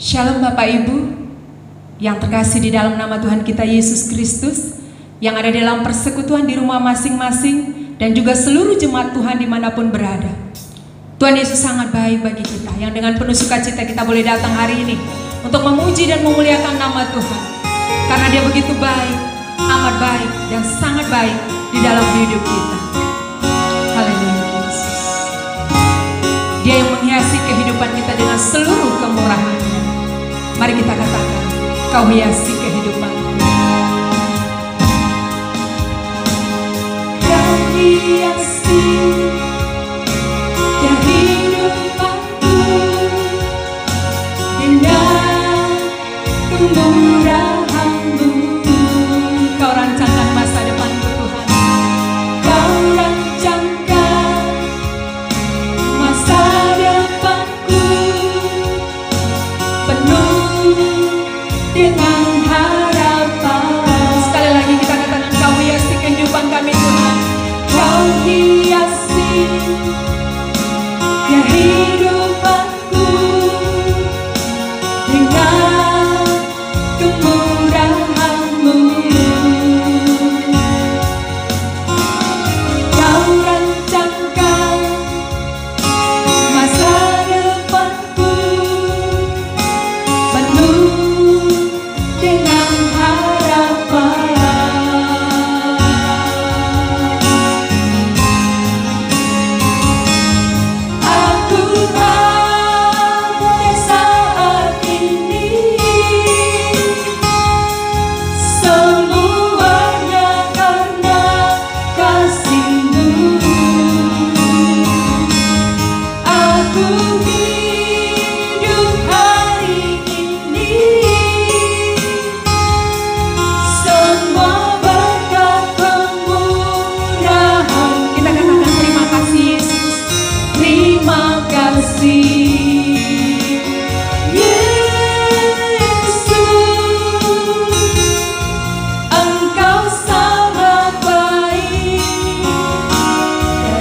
Shalom Bapak Ibu yang terkasih di dalam nama Tuhan kita Yesus Kristus, yang ada dalam persekutuan di rumah masing-masing, dan juga seluruh jemaat Tuhan dimanapun berada. Tuhan Yesus sangat baik bagi kita, yang dengan penuh sukacita kita boleh datang hari ini untuk memuji dan memuliakan nama Tuhan, karena Dia begitu baik, amat baik, dan sangat baik di dalam hidup kita. Haleluya Yesus. Dia yang menghiasi kehidupan kita dengan seluruh kemurahan. Mari kita katakan, Kau hiasi kehidupanku. Kau hiasi kehidupanku dengan kemurahan-Mu. Kau rancangkan masa depanku Tuhan. Kau rancangkan masa depanku penuh dengan harapan. Sekali lagi kita katakan, Kau hiasi kehidupan kami Tuhan. Kau hiasi kehidupanku dengan kemurahan-Mu. Kau rancangkan masa depanku penuh dengan harapan. Aku ada saat ini, semuanya karena kasih-Mu. Aku hidup hari ini, semua berkat kemurahan. Kita katakan terima kasih Yesus. Terima kasih Yesus, Engkau sangat baik,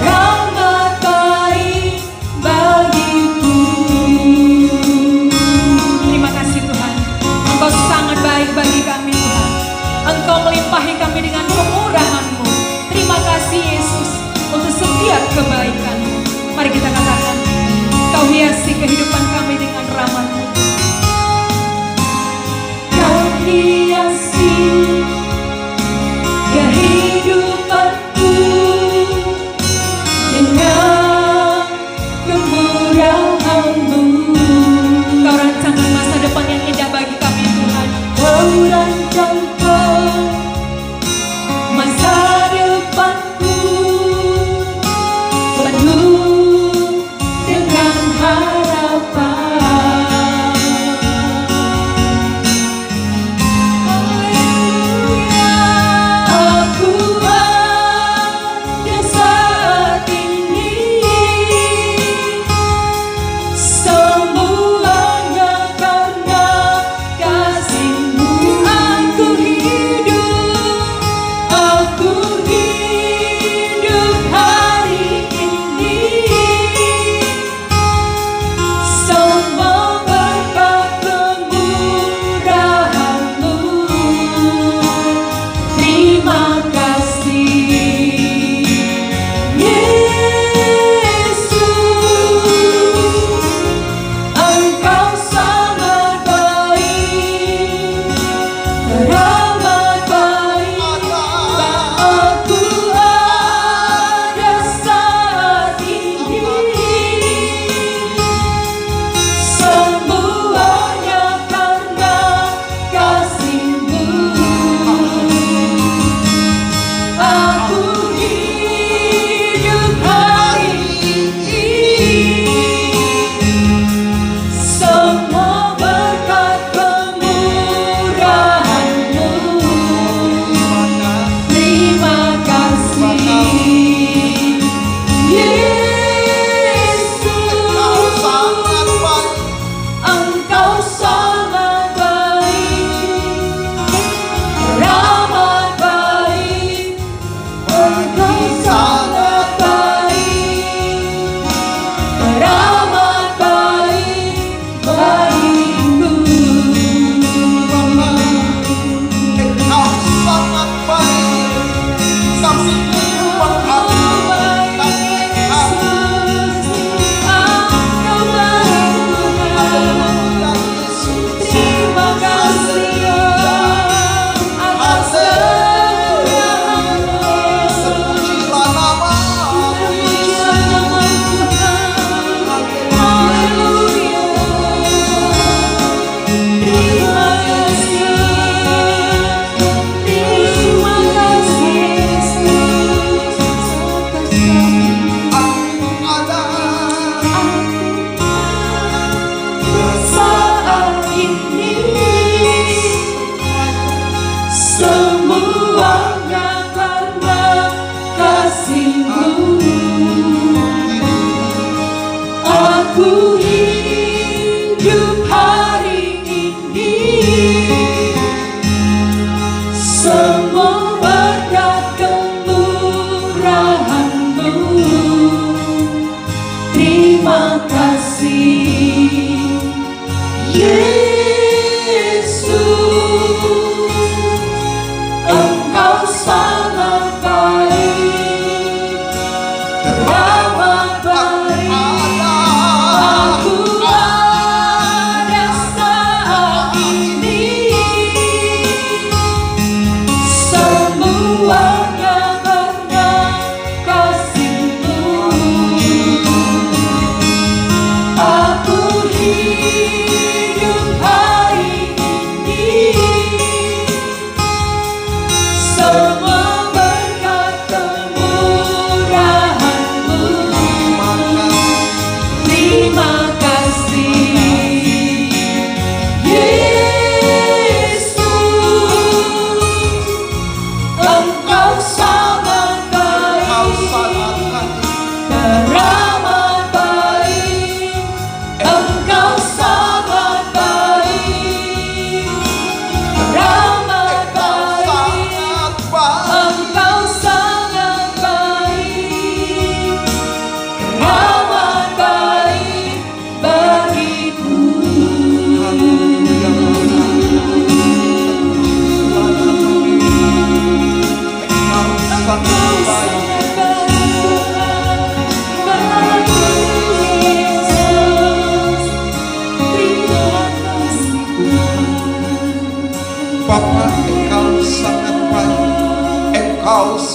amat baik bagiku. Terima kasih Tuhan, Engkau sangat baik bagi kami Tuhan. Engkau melimpahi kami dengan kemurahan-Mu. Terima kasih Yesus untuk setiap kebaikan-Mu. Mari kita katakan, Kau hiasi kehidupan kami dengan rahmat-Mu. Kau hiasi kehidupanku dengan kemurahan-Mu. Kau rancangkan masa depan yang indah bagi kami Tuhan. Kau rancangkan masa depanku penuh dengan harapan.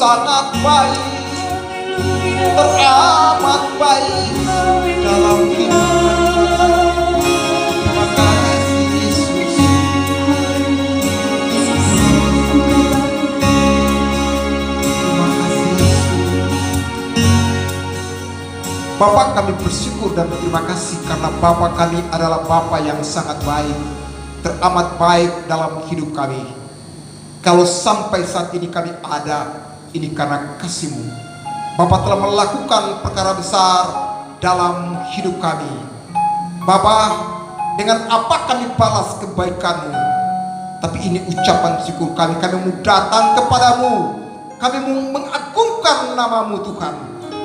sangat baik, teramat baik dalam hidup. Terima kasih Yesus. Terima kasih Yesus. Bapa, kami bersyukur dan berterima kasih karena Bapa kami adalah Bapa yang sangat baik, teramat baik dalam hidup kami. Kalau sampai saat ini kami ada, ini karena kasih-Mu. Bapa telah melakukan perkara besar dalam hidup kami. Bapa, dengan apa kami balas kebaikan-Mu? Tapi ini ucapan syukur kami. Kami mau datang kepadamu. Kami mau mengagungkan nama-Mu Tuhan.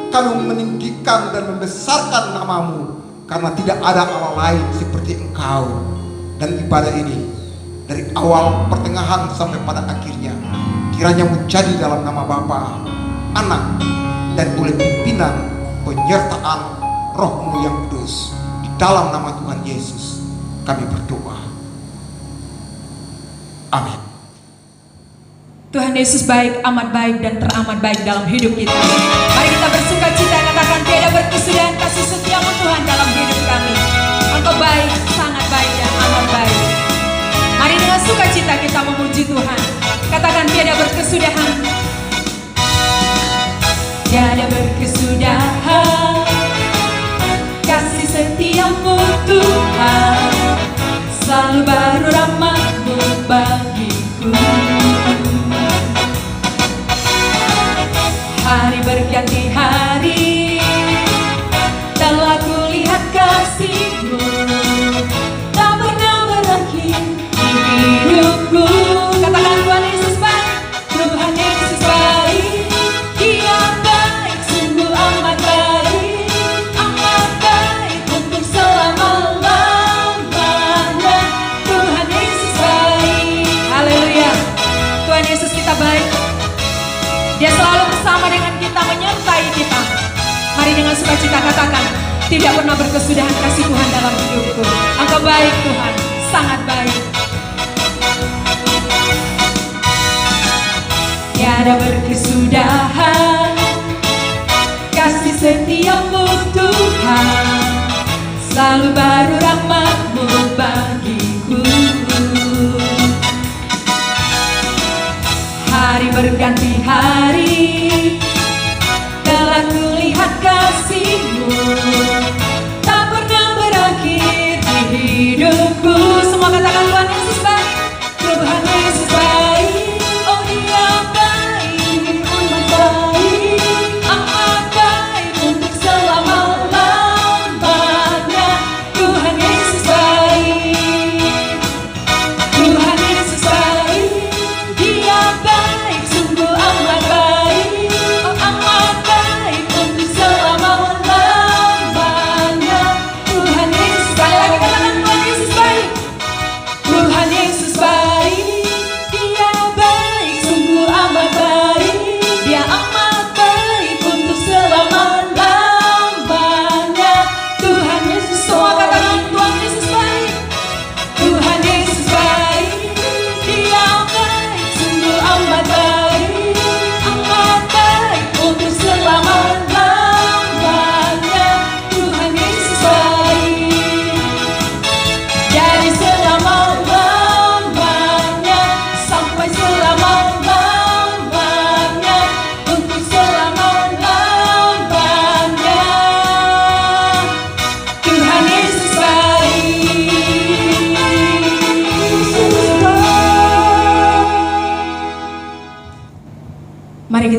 Kami mau meninggikan dan membesarkan nama-Mu. Karena tidak ada Allah lain seperti Engkau. Dan ibadah ini dari awal, pertengahan sampai pada akhirnya kiranya menjadi dalam nama Bapa, Anak, dan oleh pimpinan penyertaan Roh-Mu yang kudus. Di dalam nama Tuhan Yesus kami berdoa. Amin. Tuhan Yesus baik, amat baik dan teramat baik dalam hidup kita. Mari kita bersuka cita, katakan tiada berkesudahan kasih setia-Mu Tuhan dalam hidup kami. Engkau baik, sangat baik dan amat baik. Mari dengan sukacita kita memuji Tuhan. Katakan tiada berkesudahan. Tiada berkesudahan kasih setia-Mu Tuhan, selalu baru rahmat-Mu bagiku. Hari berganti hari telah kulihat kasih-Mu, tak pernah berakhir hidupku. Katakan Tuhan Yesus baik, Tuhan Yesus baik, Dia baik, sungguh amat baik untuk selama-lamanya. Tuhan Yesus baik, haleluya. Tuhan Yesus kita baik, Dia selalu bersama dengan kita, menyertai kita. Mari dengan sukacita katakan, tidak pernah berkesudahan kasih Tuhan dalam hidupku. Engkau baik Tuhan, sangat baik. Tiada berkesudahan kasih setia-Mu Tuhan, selalu baru rahmat-Mu bagiku. Hari berganti hari telah ku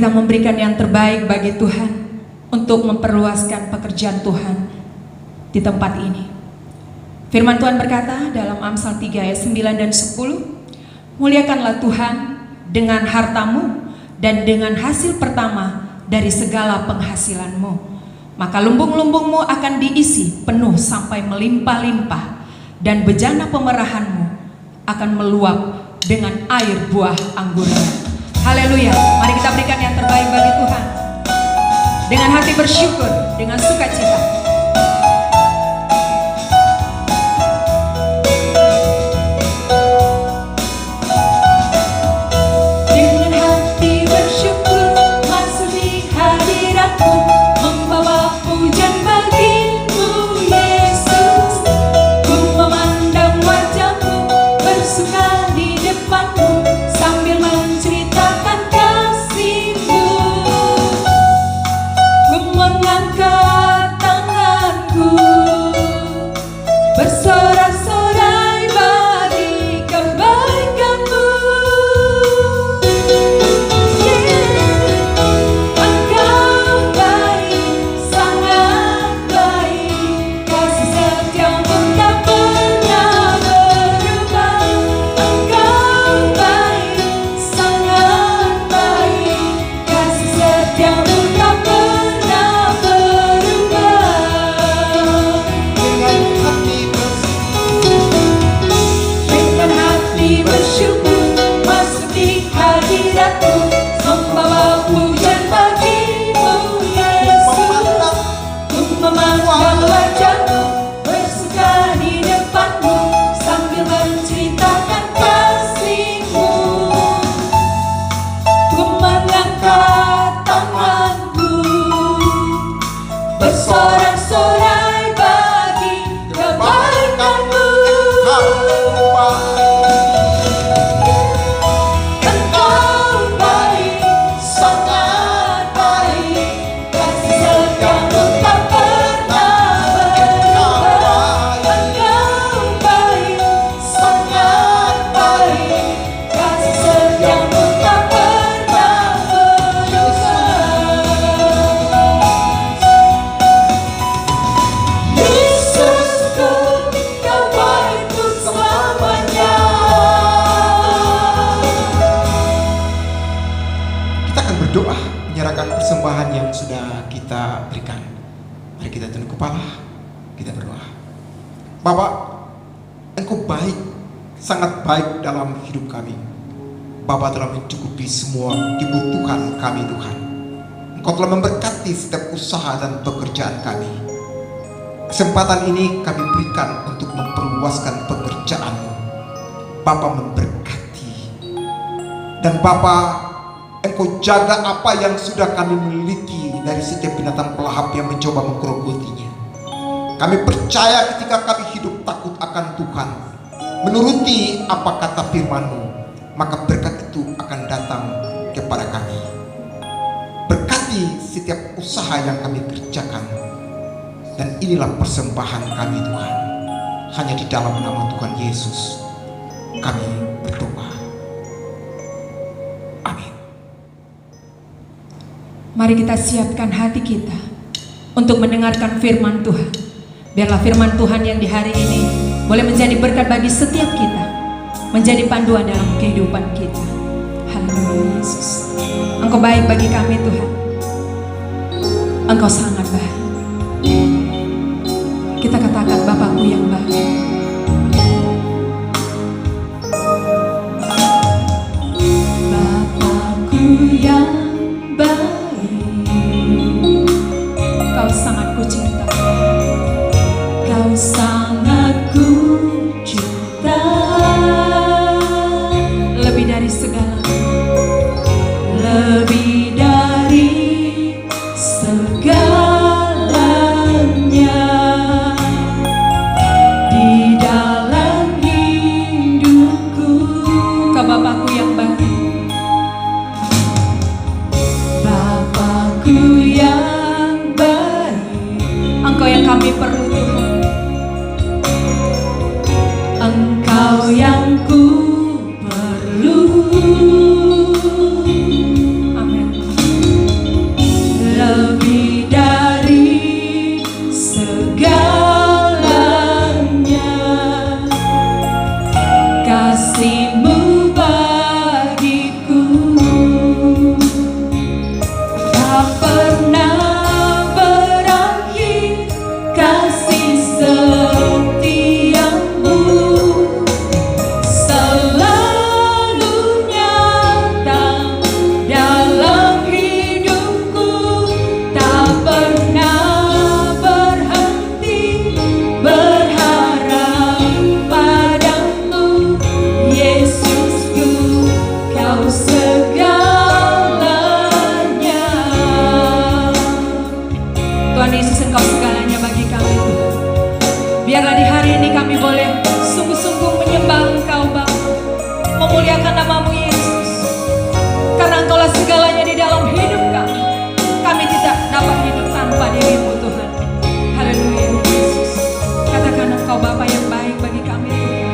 kita memberikan yang terbaik bagi Tuhan untuk memperluaskan pekerjaan Tuhan di tempat ini. Firman Tuhan berkata dalam Amsal 3 ayat 9 dan 10, muliakanlah Tuhan dengan hartamu dan dengan hasil pertama dari segala penghasilanmu, maka lumbung-lumbungmu akan diisi penuh sampai melimpah-limpah, dan bejana pemerahanmu akan meluap dengan air buah anggurnya. Haleluya. Mari kita berikan yang terbaik bagi Tuhan dengan hati bersyukur, dengan sukacita. Berdoa, menyerahkan persembahan yang sudah kita berikan. Mari kita tunduk kepala, kita berdoa. Bapak, Engkau baik, sangat baik dalam hidup kami. Bapak telah mencukupi semua dibutuhkan kami, Tuhan. Engkau telah memberkati setiap usaha dan pekerjaan kami. Kesempatan ini kami berikan untuk memperluaskan pekerjaan-Mu. Bapak memberkati. Dan Bapak, Engkau jaga apa yang sudah kami miliki dari setiap binatang pelahap yang mencoba menggerogotinya. Kami percaya ketika kami hidup takut akan Tuhan, menuruti apa kata firman-Mu, maka berkat itu akan datang kepada kami. Berkati setiap usaha yang kami kerjakan. Dan inilah persembahan kami, Tuhan. Hanya di dalam nama Tuhan Yesus kami berdoa. Amin. Mari kita siapkan hati kita untuk mendengarkan firman Tuhan. Biarlah firman Tuhan yang di hari ini boleh menjadi berkat bagi setiap kita, menjadi panduan dalam kehidupan kita. Haleluya Yesus. Engkau baik bagi kami Tuhan. Engkau sangat baik. Kita katakan Bapakku yang baik. Bapakku yang baik, Kau sangat kucinta. Kau sangat kucinta, lebih dari segala, lebih dari segalanya di dalam hidupku. Kau Bapakku yang baik, Bapakku yang baik. Engkau yang kami perlu Tuhan. Engkau yang ku perlu. Amin. Tuhan Yesus, Engkau segalanya bagi kami Tuhan. Biarlah di hari ini kami boleh sungguh-sungguh menyembah Engkau Bapa, memuliakan nama-Mu Yesus. Karena Engkaulah segalanya di dalam hidup kami. Kami tidak dapat hidup tanpa diri-Mu Tuhan. Haleluya Yesus. Katakan Engkau Bapa yang baik bagi kami Tuhan.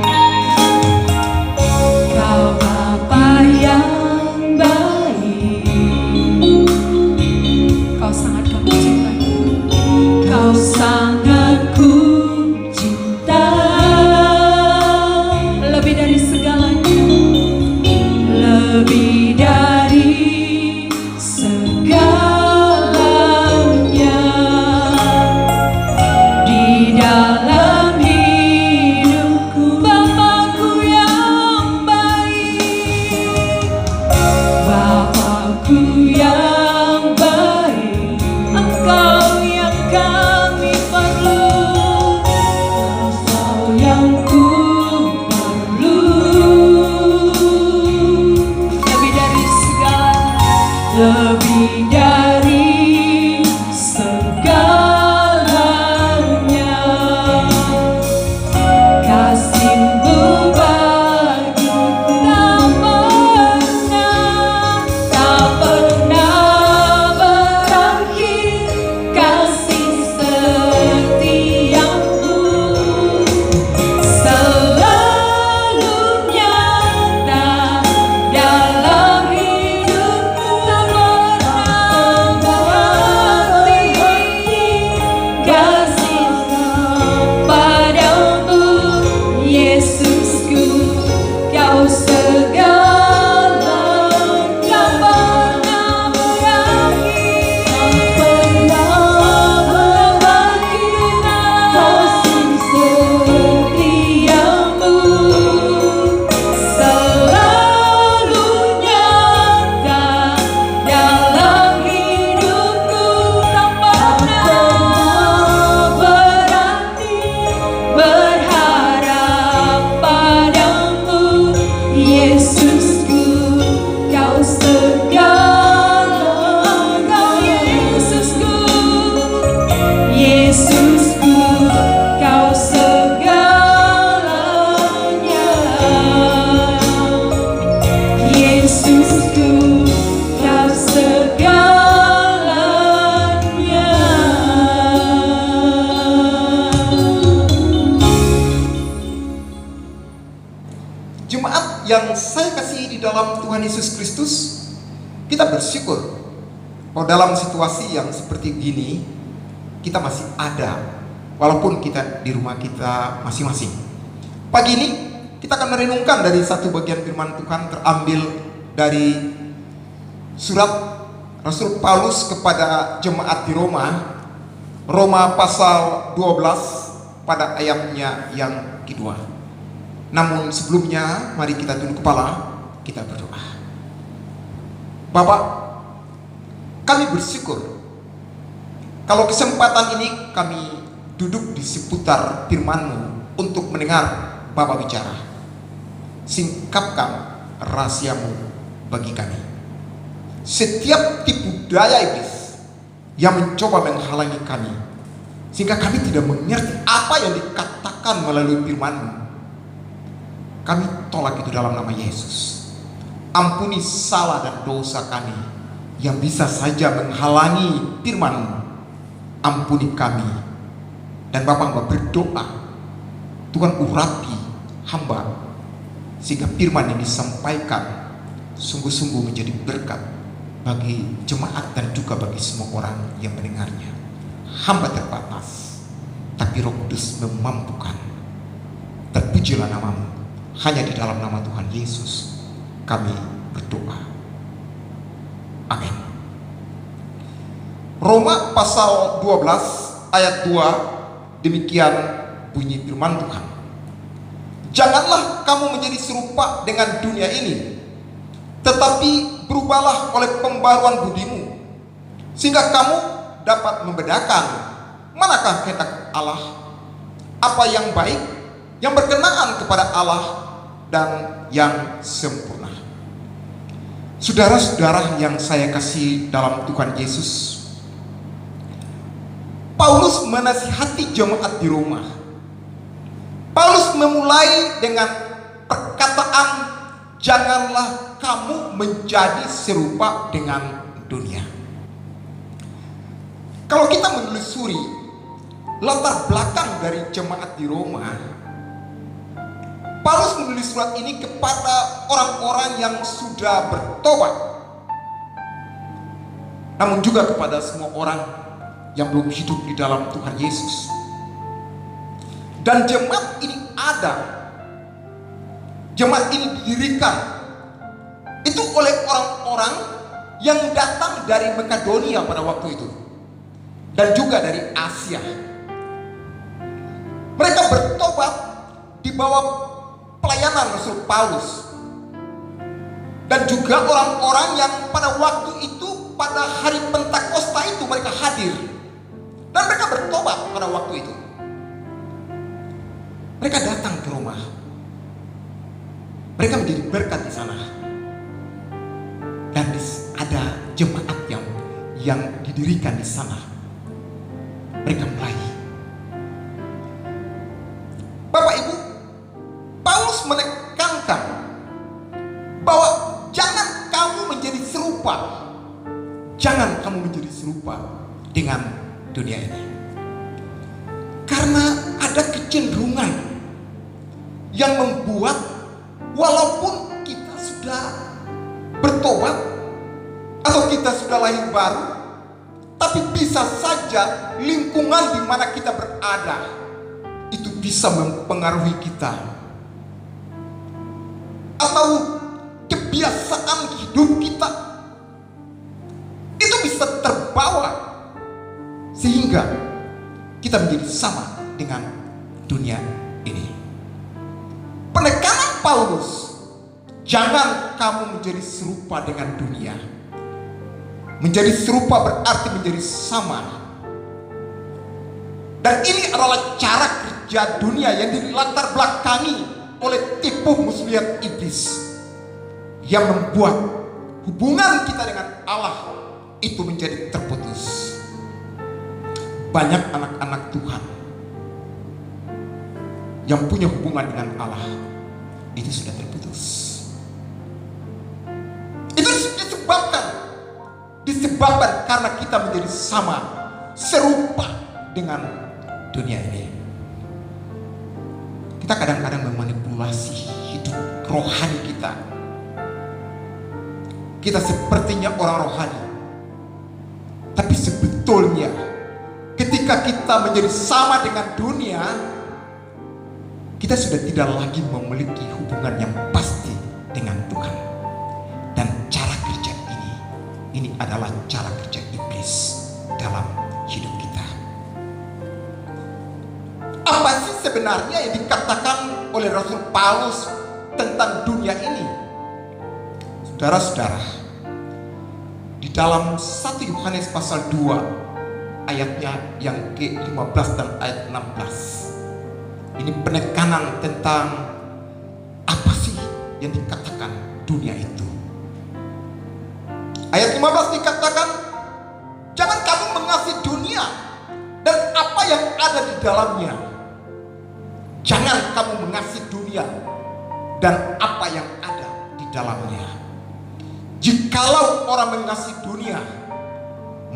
Kau Bapa yang baik, Kau sangat kami cintai. Kau sangat ku cinta, lebih dari segalanya, lebih dari segalanya. Di dalam hidupku, Bapakku yang baik, Bapakku yang baik, Engkau yang kami perlu, Engkau yang ku perlu. Lebih dari segalanya, lebih dari segalanya. Kasih-Mu bagiku tak pernah berakhir. Kasih setia-Mu selalu nyata dalam hidupku, tak pernah berhenti. Kasih padamu Yesusku, Kau segala, tak pernah berakhir, kasih setia-Mu selalu nyata dalam hidupku, tak pernah berhenti berharap padamu Yesusku, Kau segala, Kau Yesusku, Yesusku, Kau segalanya, Yesusku, Kau segalanya. Jemaat yang saya kasih di dalam Tuhan Yesus Kristus, kita bersyukur bahwa dalam situasi yang seperti gini kita masih ada, walaupun kita di rumah kita masing-masing. Pagi ini kita akan merenungkan dari satu bagian firman Tuhan terambil dari surat Rasul Paulus kepada jemaat di Roma, Roma pasal 12 pada ayatnya yang kedua. Namun sebelumnya mari kita tunduk kepala, kita berdoa. Bapak, kami bersyukur kalau kesempatan ini kami duduk di seputar firman-Mu untuk mendengar Bapak bicara. Singkapkan rahasia-Mu bagi kami. Setiap tipu daya iblis yang mencoba menghalangi kami, sehingga kami tidak mengerti apa yang dikatakan melalui firman-Mu, kami tolak itu dalam nama Yesus. Ampuni salah dan dosa kami yang bisa saja menghalangi firman-Mu. Ampuni kami. Dan Bapak hamba berdoa, Tuhan urapi hamba, sehingga firman yang disampaikan sungguh-sungguh menjadi berkat bagi jemaat dan juga bagi semua orang yang mendengarnya. Hamba terbatas, tapi Roh Kudus memampukan. Terpujilah nama-Mu. Hanya di dalam nama Tuhan Yesus kami berdoa. Amin. Roma pasal 12 ayat 2, demikian bunyi firman Tuhan. Janganlah kamu menjadi serupa dengan dunia ini, tetapi berubahlah oleh pembaruan budimu, sehingga kamu dapat membedakan manakah kehendak Allah, apa yang baik, yang berkenaan kepada Allah, dan yang sempurna. Saudara-saudara yang saya kasih dalam Tuhan Yesus, Paulus menasihati jemaat di Roma. Paulus memulai dengan perkataan, janganlah kamu menjadi serupa dengan dunia. Kalau kita menelusuri latar belakang dari jemaat di Roma, Paulus menulis surat ini kepada orang-orang yang sudah bertobat, namun juga kepada semua orang yang belum hidup di dalam Tuhan Yesus. Dan jemaat ini ada, jemaat ini didirikan itu oleh orang-orang yang datang dari Makedonia pada waktu itu, dan juga dari Asia. Mereka bertobat di bawah pelayanan Rasul Paulus, dan juga orang-orang yang pada waktu itu, pada hari Pentakosta itu mereka hadir, dan mereka bertobat pada waktu itu. Mereka datang ke rumah, mereka menjadi berkat di sana, dan ada jemaat yang didirikan di sana. Mereka mulai. Bapak Ibu, Paulus menekankan bahwa jangan kamu menjadi serupa, jangan kamu menjadi serupa dengan dunia ini, karena ada kecenderungan yang membuat walaupun kita sudah bertobat atau kita sudah lahir baru, tapi bisa saja lingkungan di mana kita berada itu bisa mempengaruhi kita, atau kebiasaan hidup kita itu bisa terbawa sehingga kita menjadi sama dengan dunia ini. Penekanan Paulus, jangan kamu menjadi serupa dengan dunia. Menjadi serupa berarti menjadi sama. Dan ini adalah cara kerja dunia yang dilatar belakangi oleh tipu muslihat iblis, yang membuat hubungan kita dengan Allah itu menjadi terputus. Banyak anak-anak Tuhan yang punya hubungan dengan Allah itu sudah terputus. Itu disebabkan karena kita menjadi sama, serupa dengan dunia ini. Kita kadang-kadang memanipulasi hidup rohani kita. Kita sepertinya orang rohani, tapi sebetulnya ketika kita menjadi sama dengan dunia, kita sudah tidak lagi memiliki hubungan yang pasti dengan Tuhan. Dan cara kerja ini adalah cara kerja iblis dalam hidup kita. Apa sih sebenarnya yang dikatakan oleh Rasul Paulus tentang dunia ini? Saudara-saudara, di dalam 1 Yohanes pasal 2 ayatnya yang ke-15 dan ayat 16, ini penekanan tentang apa sih yang dikatakan dunia itu. Ayat 15 dikatakan, jangan kamu mengasihi dunia dan apa yang ada di dalamnya. Jangan kamu mengasihi dunia dan apa yang ada di dalamnya. Jikalau orang mengasihi dunia,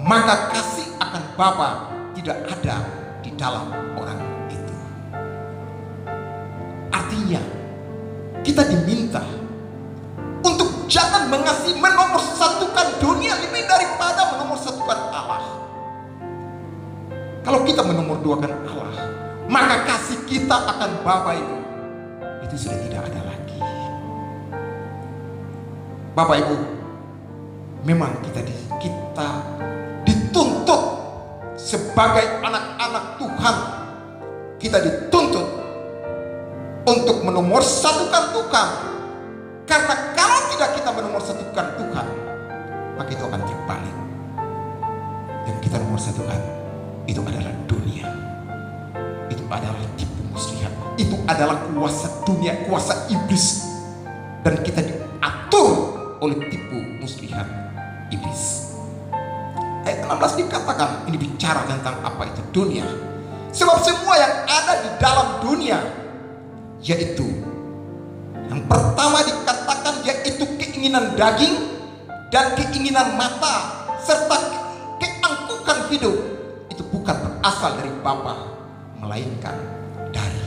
maka kasih akan Bapa tidak ada di dalam orang itu. Artinya, kita diminta untuk jangan mengasihi, menomorsatukan dunia lebih daripada menomorsatukan Allah. Kalau kita menomorduakan Allah, maka kasih kita akan Bapa itu sudah tidak ada lagi. Bapak Ibu, memang kita dituntut sebagai anak-anak Tuhan. Kita dituntut untuk menomorsatukan Tuhan. Karena kalau tidak kita menomorsatukan Tuhan, maka itu akan terbalik. Yang kita nomorsatukan itu adalah dunia, itu adalah tipu muslihat, itu adalah kuasa dunia, kuasa iblis, dan kita diatur oleh tipu muslihat iblis. Ayat 16 dikatakan, ini bicara tentang apa itu dunia. Sebab semua yang ada di dalam dunia, yaitu yang pertama dikatakan, yaitu keinginan daging dan keinginan mata serta keangkuhan hidup, itu bukan berasal dari Bapa, melainkan dari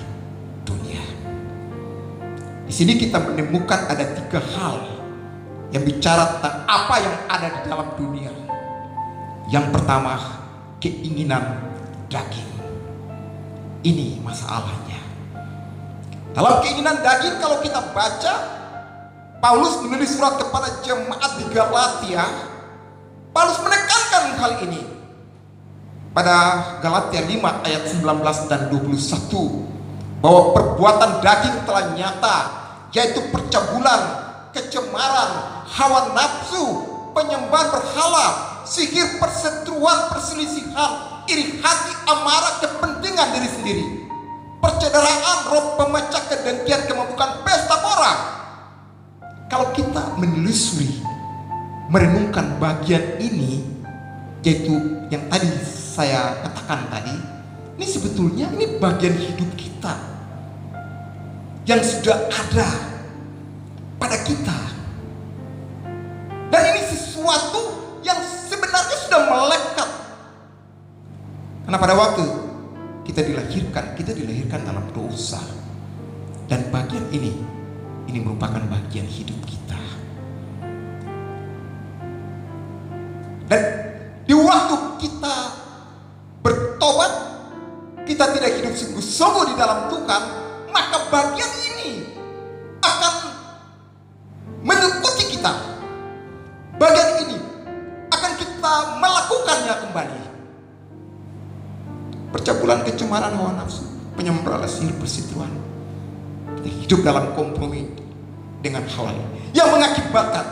dunia. Di sini kita menemukan ada 3 hal yang bicara tentang apa yang ada di dalam dunia. Yang pertama, keinginan daging. Ini masalahnya. Dalam keinginan daging, kalau kita baca, Paulus menulis surat kepada jemaat di Galatia. Paulus menekankan hal ini pada Galatia 5 ayat 19 dan 21, bahwa perbuatan daging telah nyata, yaitu percabulan, kecemaran, hawa nafsu, penyembahan berhala, sihir, perseteruan, perselisihan, iri hati, amarah, kepentingan diri sendiri, percederaan, roh pemecah, kedengkian, kemabukan, pesta pora. Kalau kita menelusuri, merenungkan bagian ini, yaitu yang tadi saya katakan tadi, ini sebetulnya ini bagian hidup kita yang sudah ada pada kita, dan ini sesuatu yang sebenarnya sudah melekat. Karena pada waktu kita dilahirkan dalam dosa, dan bagian ini merupakan bagian hidup kita. Dan di waktu kita bertobat, kita tidak hidup sungguh-sungguh di dalam Tuhan, maka bagian ini akan mengikuti kita. Bagian ini akan kita melakukannya kembali. Percabulan, kecemaran, hawa nafsu, penyembahan, sihir, perseteruan. Kita hidup dalam kompromi dengan hal yang mengakibatkan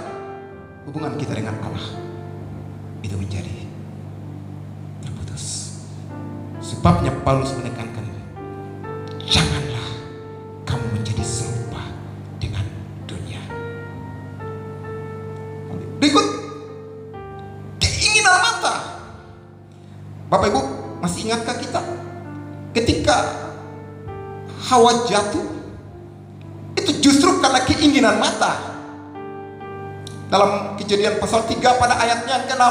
hubungan kita dengan Allah itu menjadi terputus. Sebabnya Paulus menekankan, janganlah kamu menjadi serupa dengan dunia. Berikut, keinginan mata. Bapak Ibu, masih ingatkah kita ketika Hawa jatuh? Itu justru karena keinginan mata. Dalam Kejadian pasal 3 pada ayatnya yang ke-6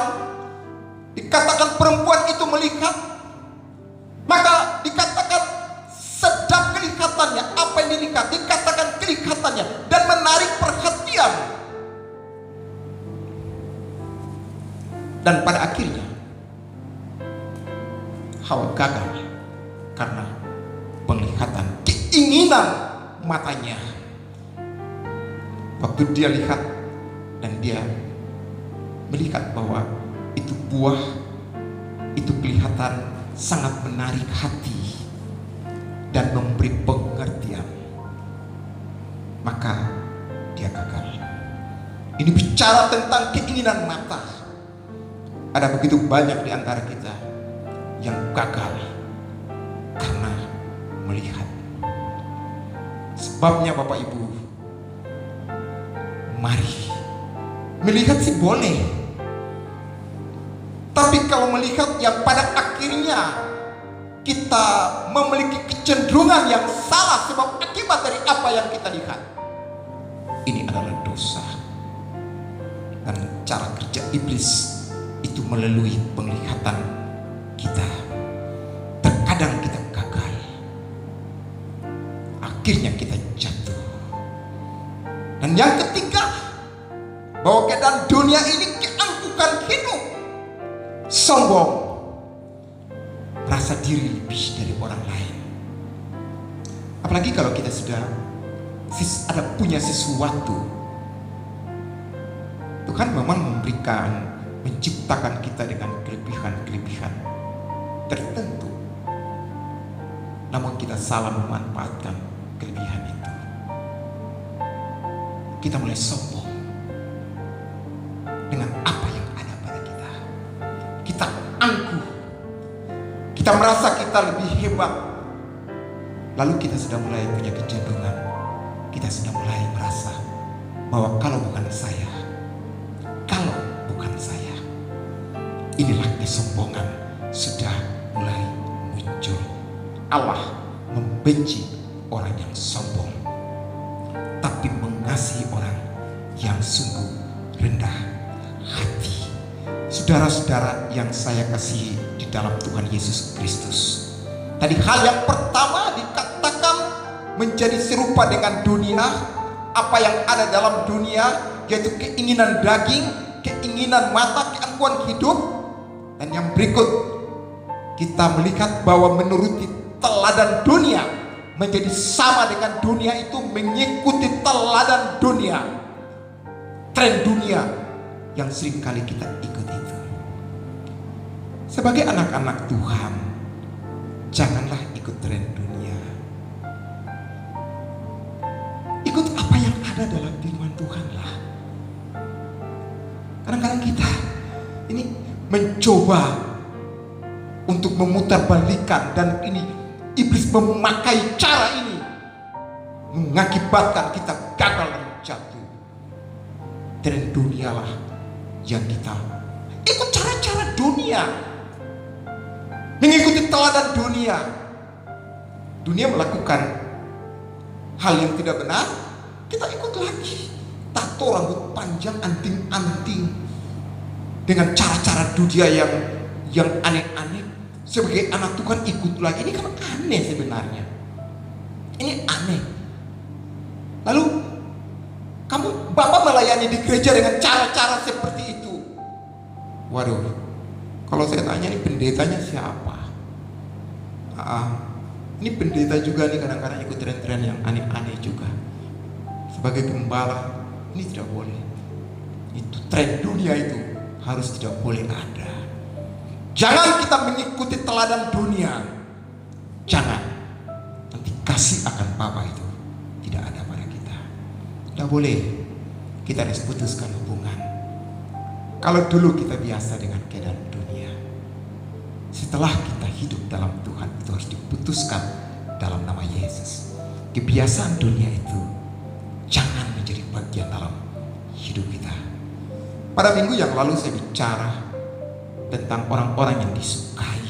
dikatakan perempuan itu melihat, maka dikatakan sedap kelihatannya. Apa yang dilihat? Dikatakan kelihatannya dan menarik perhatian. Dan pada akhirnya Hawa gagal karena penglihatan, keinginan matanya. Waktu dia lihat dan dia melihat bahwa itu buah, itu kelihatan sangat menarik hati dan memberi pengertian, maka dia gagal. Ini bicara tentang keinginan mata. Ada begitu banyak di antara kita yang gagal karena melihat. Sebabnya Bapak Ibu, mari melihat sih boleh, tapi kalau melihat yang pada akhirnya kita memiliki kecenderungan yang salah sebab akibat dari apa yang kita lihat, ini adalah dosa. Dan cara kerja iblis itu melalui penglihatan kita. Terkadang kita gagal, akhirnya kita jatuh. Dan yang ketiga, bahwa keadaan dunia ini keangkuhan hidup, sombong, merasa diri lebih dari orang lain. Apalagi kalau kita sudah ada punya sesuatu. Tuhan memang menciptakan kita dengan kelebihan-kelebihan tertentu, namun kita salah memanfaatkan kelebihan itu. Kita mulai sombong dengan apa yang ada pada kita. Kita angkuh, kita merasa kita lebih hebat. Lalu kita sudah mulai punya kecenderungan, kita sudah mulai merasa bahwa kalau bukan saya, inilah kesombongan sudah mulai muncul. Allah membenci orang yang sombong, tapi mengasihi orang yang sungguh rendah hati. Saudara-saudara yang saya kasihi di dalam Tuhan Yesus Kristus, tadi hal yang pertama dikatakan menjadi serupa dengan dunia. Apa yang ada dalam dunia, yaitu keinginan daging, keinginan mata, keangkuhan hidup. Dan yang berikut, kita melihat bahwa menuruti teladan dunia menjadi sama dengan dunia itu mengikuti teladan dunia, tren dunia yang seringkali kita ikuti itu. Sebagai anak-anak Tuhan, janganlah ikut tren dunia. Ikut apa yang ada dalam firman Tuhan lah. Kadang-kadang kita ini mencoba untuk memutarbalikkan, dan ini iblis memakai cara ini mengakibatkan kita gagal dan jatuh. Tren dunia lah yang kita ikut, cara-cara dunia, mengikuti teladan dunia. Dunia melakukan hal yang tidak benar, kita ikut lagi. Tato rambut panjang, anting-anting, dengan cara-cara dunia yang aneh-aneh. Sebagai anak Tuhan ikut lagi. Ini kan aneh sebenarnya. Ini aneh. Lalu kamu Bapak melayani di gereja dengan cara-cara seperti itu. Waduh, kalau saya tanya ini pendetanya siapa? Ini pendeta juga nih kadang-kadang ikut tren-tren yang aneh-aneh juga. Sebagai gembala, ini tidak boleh. Itu tren dunia itu harus tidak boleh ada. Jangan kita mengikuti teladan dunia. Jangan. Nanti kasih akan Bapa itu tidak ada pada kita. Tidak boleh. Kita harus putuskan hubungan. Kalau dulu kita biasa dengan keadaan dunia, setelah kita hidup dalam Tuhan, itu harus diputuskan dalam nama Yesus. Kebiasaan dunia itu jangan menjadi bagian dalam hidup kita. Pada minggu yang lalu saya bicara tentang orang-orang yang disukai,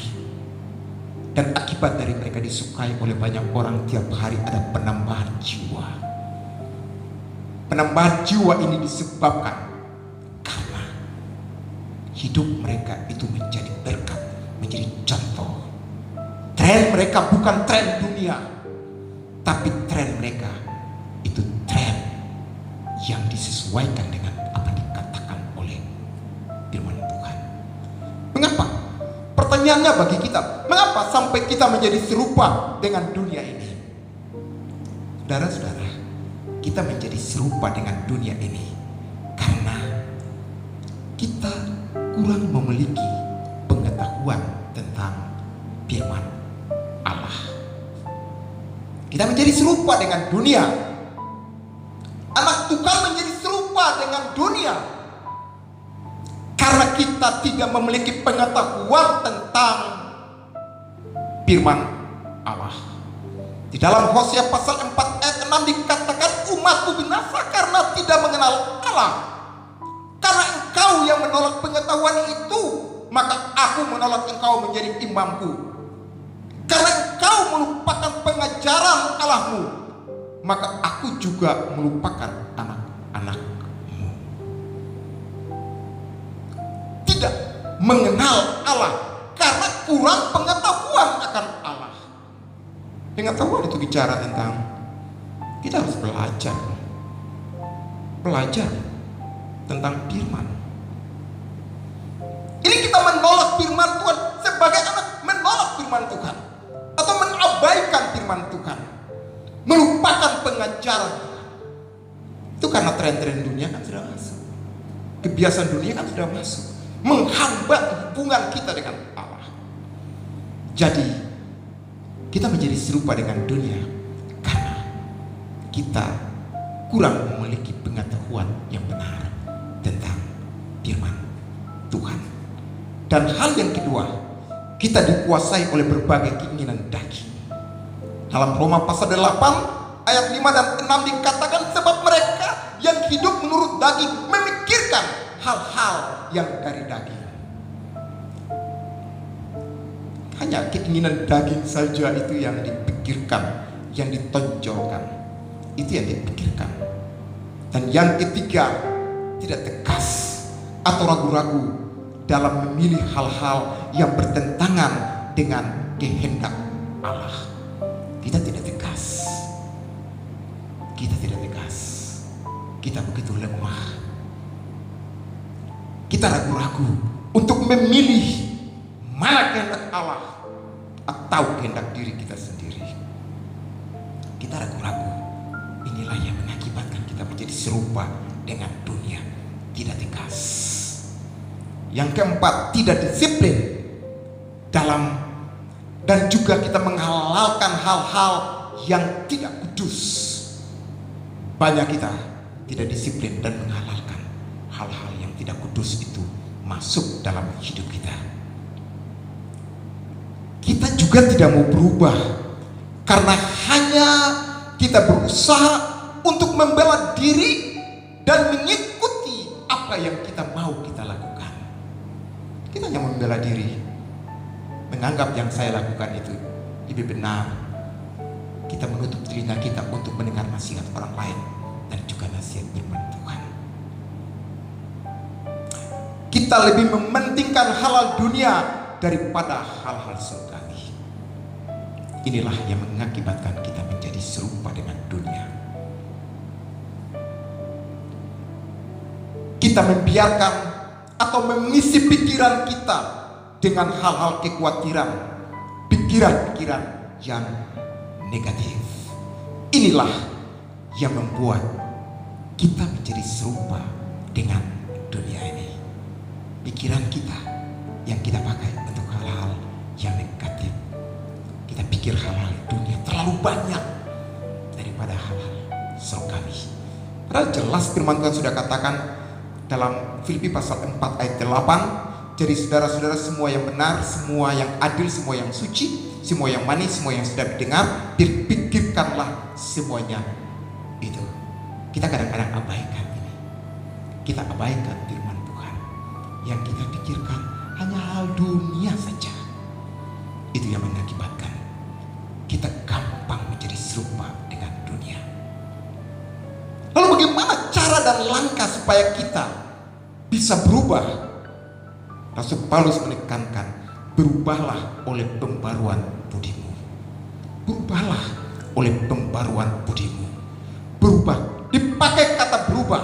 dan akibat dari mereka disukai oleh banyak orang, tiap hari ada penambahan jiwa. Penambahan jiwa ini disebabkan karena hidup mereka itu menjadi berkat, menjadi contoh. Tren mereka bukan tren dunia, tapi tren mereka itu tren yang disesuaikan dengan apa dikatakan oleh firman Tuhan. Mengapa? Pertanyaannya bagi kita, mengapa sampai kita menjadi serupa dengan dunia ini? Saudara-saudara, kita menjadi serupa dengan dunia ini karena kita kurang memiliki pengetahuan tentang firman Allah. Kita menjadi serupa dengan dunia. Anak Tuhan menjadi serupa dengan dunia karena kita tidak memiliki pengetahuan tentang firman Allah. Di dalam Hosea pasal 4 ayat 6 dikatakan, umatku binasa karena tidak mengenal Allah. Karena engkau yang menolak pengetahuan itu, maka aku menolak engkau menjadi imamku. Karena engkau melupakan pengajaran Allahmu, maka aku juga melupakan anak-anakmu. Tidak mengenal Allah karena kurang pengetahuan akan Allah. Pengetahuan itu bicara tentang kita harus belajar tentang firman. Ini kita menolak firman Tuhan sebagai anak, menolak firman Tuhan atau mengabaikan firman Tuhan, melupakan pengajaran. Itu karena tren-tren dunia kan sudah masuk, kebiasaan dunia kan sudah masuk, menghambat hubungan kita dengan Allah. Jadi kita menjadi serupa dengan dunia karena kita kurang memiliki pengetahuan yang benar tentang firman Tuhan. Dan hal yang kedua, kita dikuasai oleh berbagai keinginan daging. Dalam Roma pasal 8 ayat 5 dan 6 dikatakan, sebab mereka yang hidup menurut daging memikirkan hal-hal yang dari daging. hanya keinginan daging saja itu yang dipikirkan, yang ditonjolkan, itu yang dipikirkan. Dan yang ketiga, tidak tegas atau ragu-ragu dalam memilih hal-hal yang bertentangan dengan kehendak Allah. Kita tidak tegas. Kita tidak tegas. Kita begitu lemah. Kita ragu-ragu untuk memilih mana kehendak Allah atau kehendak diri kita sendiri. Kita ragu-ragu. Inilah yang mengakibatkan kita menjadi serupa dengan dunia, tidak tegas. Yang keempat, tidak disiplin dalam, dan juga kita menghalalkan hal-hal yang tidak kudus. Banyak kita tidak disiplin dan menghalalkan hal-hal yang tidak kudus itu masuk dalam hidup kita. Kita juga tidak mau berubah karena hanya kita berusaha untuk membela diri dan mengikuti apa yang kita mau kita lakukan. Kita hanya membela diri, menganggap yang saya lakukan itu lebih benar. Kita menutup telinga kita untuk mendengar nasihat orang lain dan juga nasihat firman Tuhan. Kita lebih mementingkan halal dunia daripada hal-hal surgawi. Inilah yang mengakibatkan kita menjadi serupa dengan dunia. Kita membiarkan atau mengisi pikiran kita dengan hal-hal kekhawatiran, pikiran-pikiran yang negatif. Inilah yang membuat kita menjadi serupa dengan dunia ini. Pikiran kita yang kita pakai untuk hal-hal yang negatif. Kita pikir hal-hal dunia terlalu banyak daripada hal-hal surgawi. Padahal jelas firman Tuhan sudah katakan dalam Filipi pasal 4 ayat 8, jadi saudara-saudara, semua yang benar, semua yang adil, semua yang suci, semua yang manis, semua yang sudah didengar, dipikirkanlah semuanya itu. Kita kadang-kadang abaikan ini. Kita abaikan firman Tuhan. Yang kita pikirkan hanya hal dunia saja. Itu yang mengakibatkan kita gampang menjadi serupa dengan dunia. Lalu bagaimana cara dan langkah supaya kita bisa berubah? Rasul Paulus menekankan, berubahlah oleh pembaruan budimu. Berubahlah oleh pembaruan budimu. Berubah, dipakai kata berubah.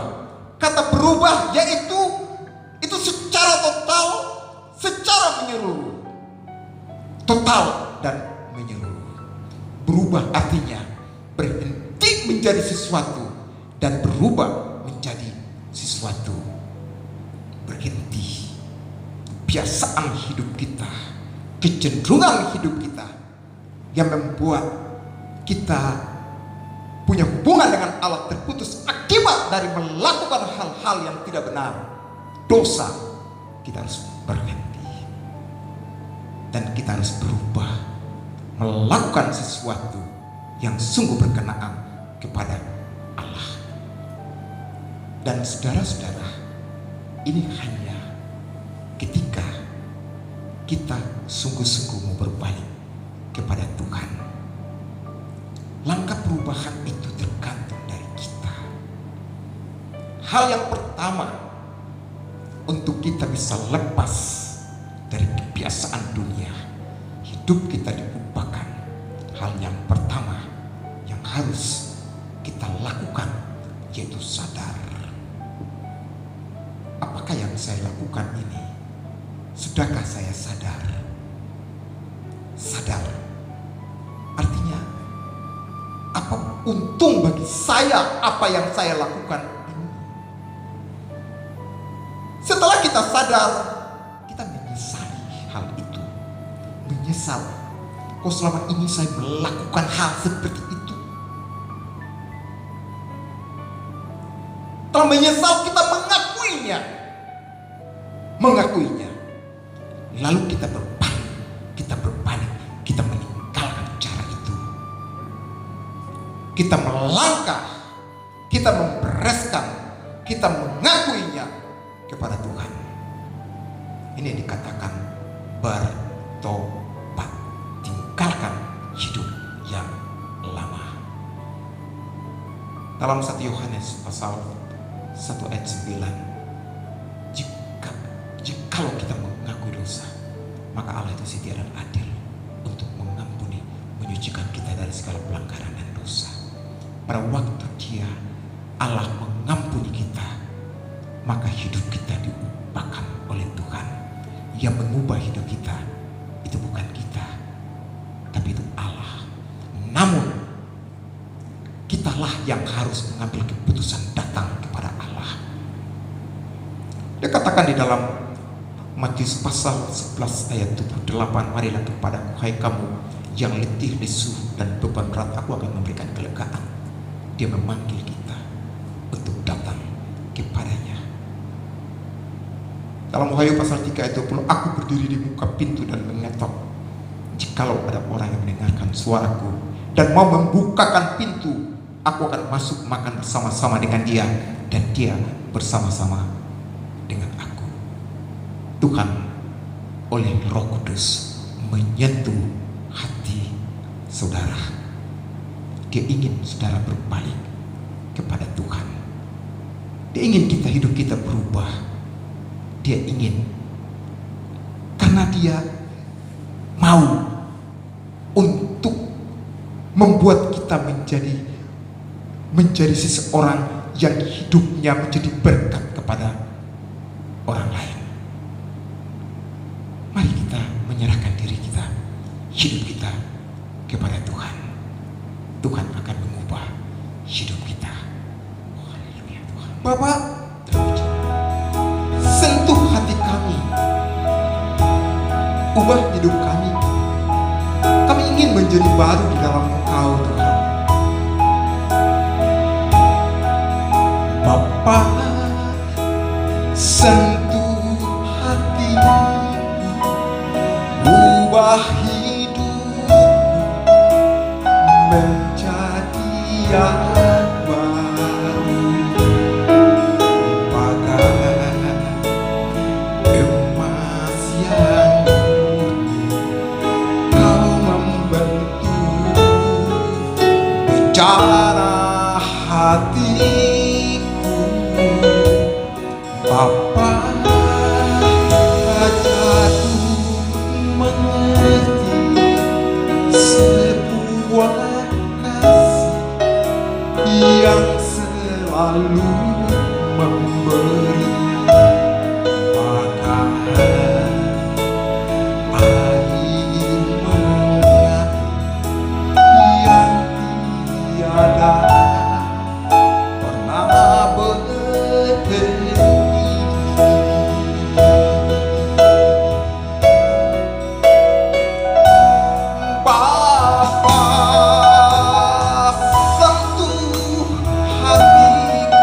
Kata berubah yaitu itu secara total, secara menyeluruh. Total dan menyeluruh. Berubah artinya berhenti menjadi sesuatu dan berubah menjadi sesuatu. Berhenti kebiasaan hidup kita, kecenderungan hidup kita yang membuat kita punya hubungan dengan Allah terputus akibat dari melakukan hal-hal yang tidak benar, dosa. Kita harus berhenti dan kita harus berubah, melakukan sesuatu yang sungguh berkenaan kepada Allah. Dan saudara-saudara, ini hanya ketika kita sungguh-sungguh mau berbalik kepada Tuhan. Langkah perubahan itu tergantung dari kita. Hal yang pertama, untuk kita bisa lepas dari kebiasaan dunia, hidup kita diubahkan. Hal yang pertama yang harus kita lakukan yaitu sadar. Apakah yang saya lakukan ini? Sudahkah saya sadar? Sadar artinya apa untung bagi saya apa yang saya lakukan ini? Setelah kita sadar, kita menyesali hal itu. Menyesal, kok selama ini saya melakukan hal seperti itu. Setelah menyesal, kita mengakuinya. Lalu kita berbalik, kita meninggalkan cara itu. Kita melangkah, kita membereskan, kita mengakuinya kepada Tuhan. Ini dikatakan bertobat. menyatakan hidup yang lama. Dalam 1 Yohanes pasal 1 ayat 9, jikalau kita mengaku dosa, maka Allah itu setia dan adil untuk mengampuni, menyucikan kita dari segala pelanggaran dan dosa. Pada waktu Dia, Allah mengampuni kita, maka hidup kita diubahkan oleh Tuhan. Yang mengubah hidup kita itu bukan kita, tapi itu Allah. Namun kitalah yang harus mengambil keputusan datang kepada Allah. Dia katakan di dalam Matius pasal 11 ayat 78, marilah kepadaku hai kamu yang letih, lesu dan beban berat, aku akan memberikan kelegaan. Dia memanggil kita untuk datang kepadanya. Dalam Wahyu pasal 3 ayat 20, aku berdiri di muka pintu dan mengetok. Jikalau ada orang yang mendengarkan suaraku dan mau membukakan pintu, aku akan masuk makan bersama-sama dengan dia dan dia bersama-sama dengan aku. Tuhan oleh Roh Kudus menyentuh hati saudara. Dia ingin saudara berbalik kepada Tuhan. Dia ingin hidup kita berubah. Dia ingin, karena Dia mau untuk membuat kita menjadi seseorang yang hidupnya menjadi berkat kepada orang lain. Mari kita menyerahkan diri kita, hidup kita kepada Tuhan. Tuhan akan mengubah hidup kita. Haleluya Tuhan. Bapak, sentuh hati kami, ubah hidup kami. Kami ingin menjadi baru di dalam Engkau Tuhan. Bapa, sentuh hati, ubah hidup menjadi yang baru, bagai emas yang murni. Kau membentuk bicara hatiku, Bapa. Ajarku mengerti sebuah kasih yang selalu memberi, bagai air mengalir yang tiada pernah berhenti. Bapa, sentuh hatiku,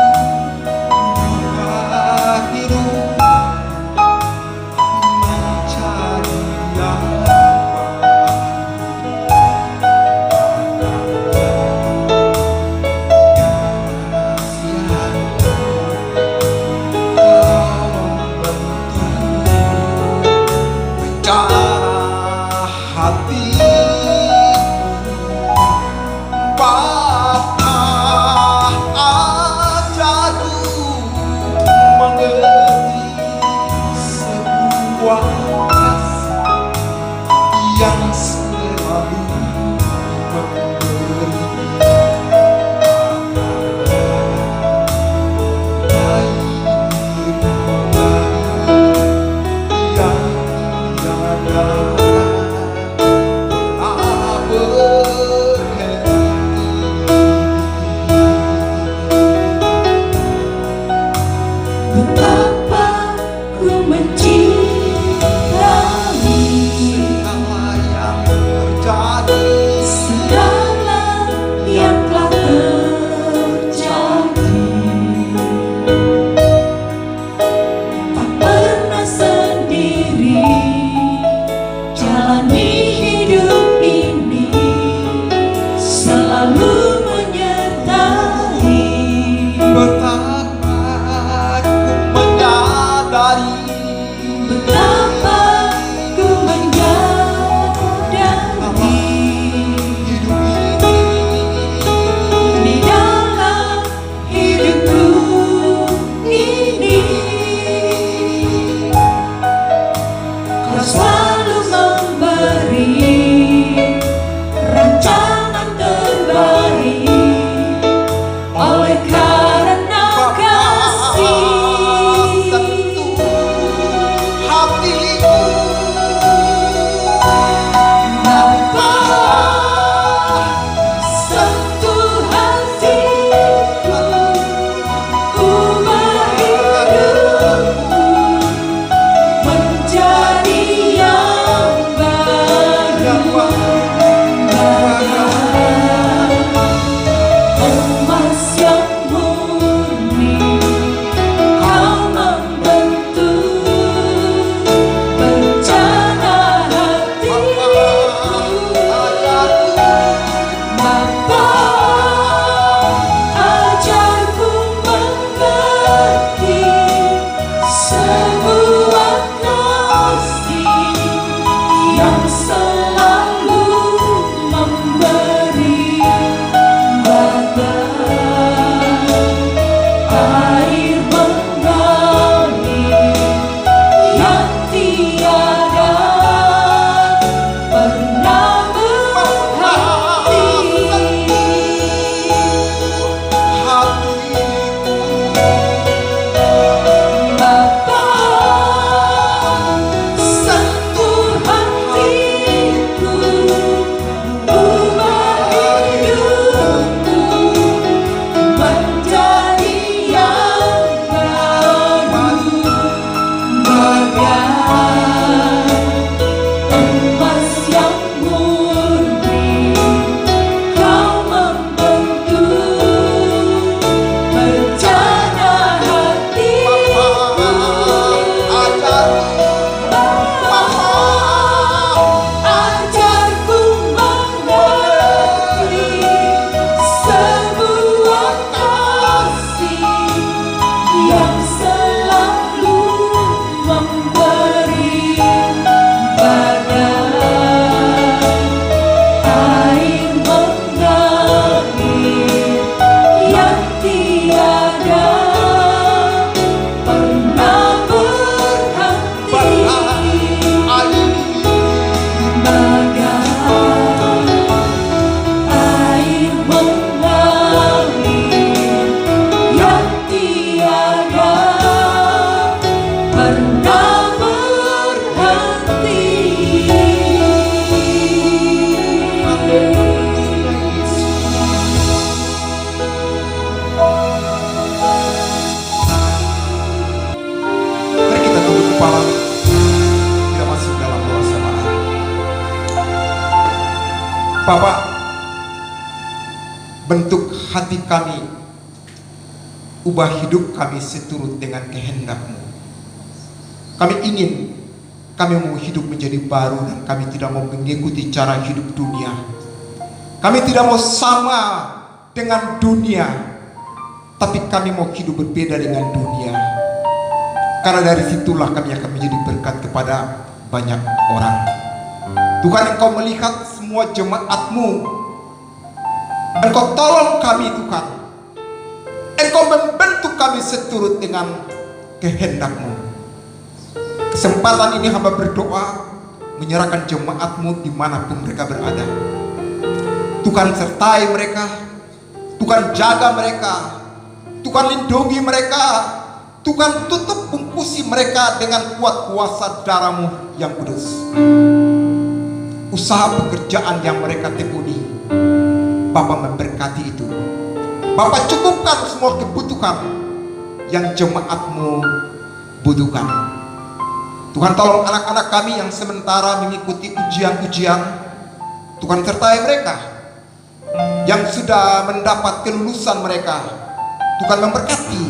Bapak, bentuk hati kami, ubah hidup kami seturut dengan kehendak-Mu. Kami ingin, kami mau hidup menjadi baru dan kami tidak mau mengikuti cara hidup dunia. Kami tidak mau sama dengan dunia, tapi kami mau hidup berbeda dengan dunia. Karena dari situlah kami akan menjadi berkat kepada banyak orang. Tuhan, Engkau melihat semua jemaat-Mu. Engkau tolong kami, Tuhan. Engkau membentuk kami seturut dengan kehendak-Mu. Kesempatan ini hamba berdoa menyerahkan jemaat-Mu dimanapun mereka berada. Tuhan sertai mereka, Tuhan jaga mereka, Tuhan lindungi mereka, Tuhan tutup bungkusi mereka dengan kuat kuasa darah-Mu yang kudus. Usaha pekerjaan yang mereka tekuni, Bapa memberkati itu. Bapa cukupkan semua kebutuhan yang jemaat-Mu butuhkan. Tuhan tolong anak-anak kami yang sementara mengikuti ujian-ujian. Tuhan sertai mereka. Yang sudah mendapat kelulusan mereka, Tuhan memberkati.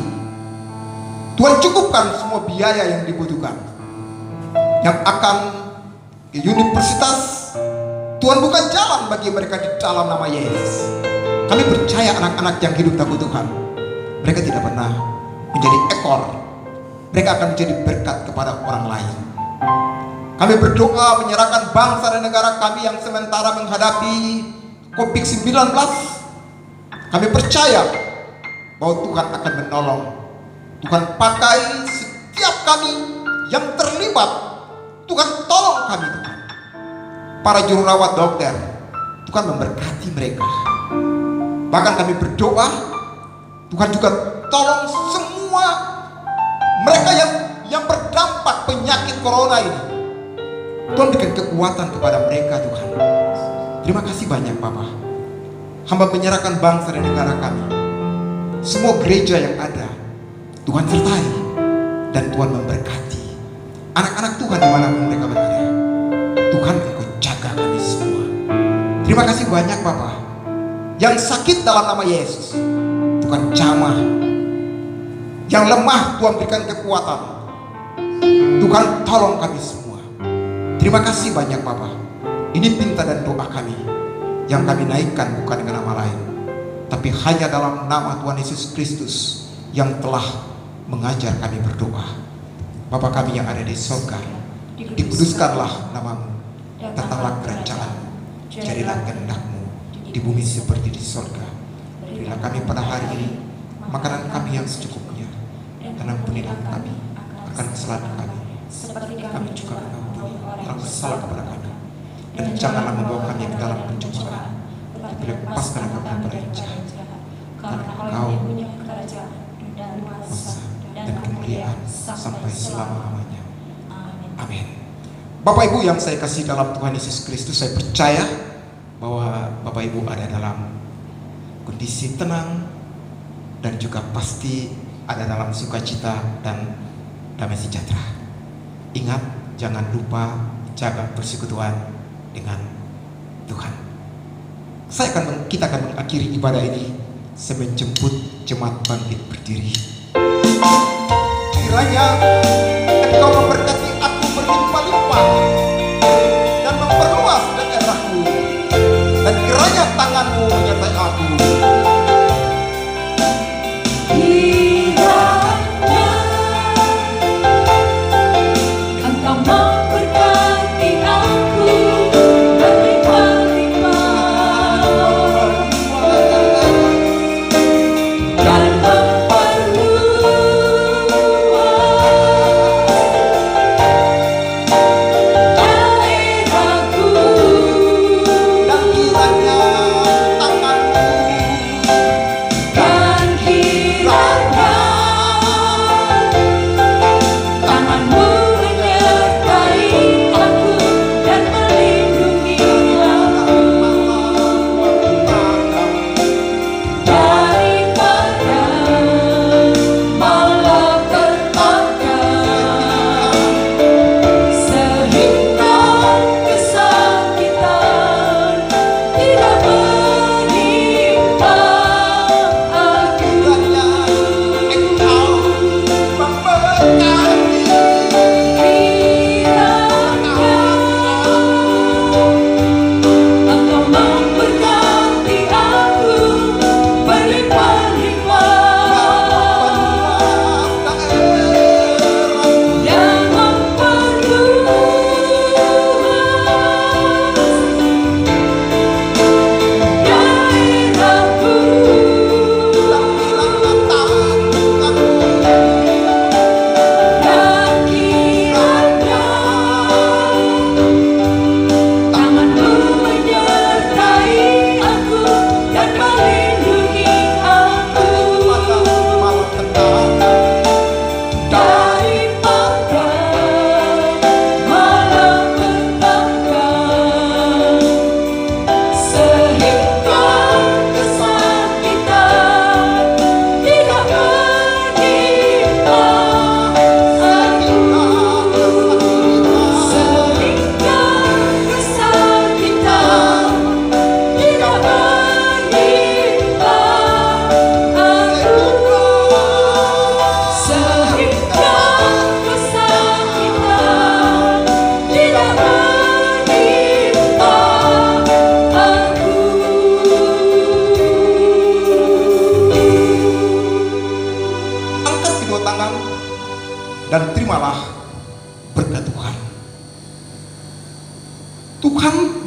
Tuhan cukupkan semua biaya yang dibutuhkan. Yang akan ke universitas, Tuhan buka jalan bagi mereka di dalam nama Yesus. Kami percaya anak-anak yang hidup takut Tuhan, mereka tidak pernah menjadi ekor. Mereka akan menjadi berkat kepada orang lain. Kami berdoa menyerahkan bangsa dan negara kami yang sementara menghadapi COVID-19. Kami percaya bahwa Tuhan akan menolong. Tuhan pakai setiap kami yang terlibat. Tuhan tolong kami, Tuhan. Para juru rawat dokter, Tuhan memberkati mereka. Bahkan kami berdoa, Tuhan juga tolong semua mereka yang berdampak penyakit corona ini. Tuhan berikan kekuatan kepada mereka, Tuhan. Terima kasih banyak, Bapak. Hamba menyerahkan bangsa dan negara kami, semua gereja yang ada, Tuhan sertai dan Tuhan memberkati anak-anak Tuhan dimanapun mereka berada. Tuhan, Engkau jaga kami semua. Terima kasih banyak, Bapak. Yang sakit dalam nama Yesus, Tuhan jamah. Yang lemah, Tuhan berikan kekuatan. Tuhan tolong kami semua. Terima kasih banyak, Bapak. Ini pinta dan doa kami yang kami naikkan bukan dengan nama lain, tapi hanya dalam nama Tuhan Yesus Kristus yang telah mengajar kami berdoa. Bapa kami yang ada di surga, dikuduskanlah nama-Mu, datanglah kerajaan-Mu, jadilah kehendak-Mu di bumi seperti di surga. Berilah kami pada hari ini makanan kami yang secukupnya, dan ampunilah kami akan kesalahan kami, seperti kami juga mengampuni orang bersalah kepada kami. Dan janganlah membawa kami ke dalam pencobaan, tapi lepaskan kami dari jahat. Karena Engkau kerajaan dan kuasa dan kemuliaan sampai selama-lamanya. Amin. Bapak Ibu yang saya kasih dalam Tuhan Yesus Kristus, saya percaya bahwa Bapak Ibu ada dalam kondisi tenang dan juga pasti ada dalam sukacita dan damai sejahtera. Ingat, jangan lupa jaga persekutuan dengan Tuhan. Kita akan mengakhiri ibadah ini menjemput jemaat bangkit berdiri. Kiranya Engkau memberkati aku berlimpah-limpah dan memperluas daerahku, dan kiranya tangan-Mu menyertai aku.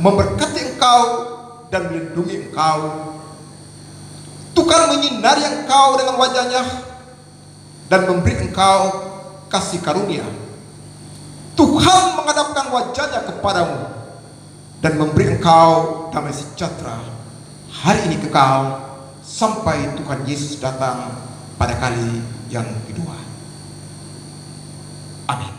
memberkati engkau dan melindungi engkau. Tuhan menyinari engkau dengan wajahnya dan memberi engkau kasih karunia. Tuhan menghadapkan wajahnya kepadamu dan memberi engkau damai sejahtera hari ini kekal sampai Tuhan Yesus datang pada kali yang kedua. Amin.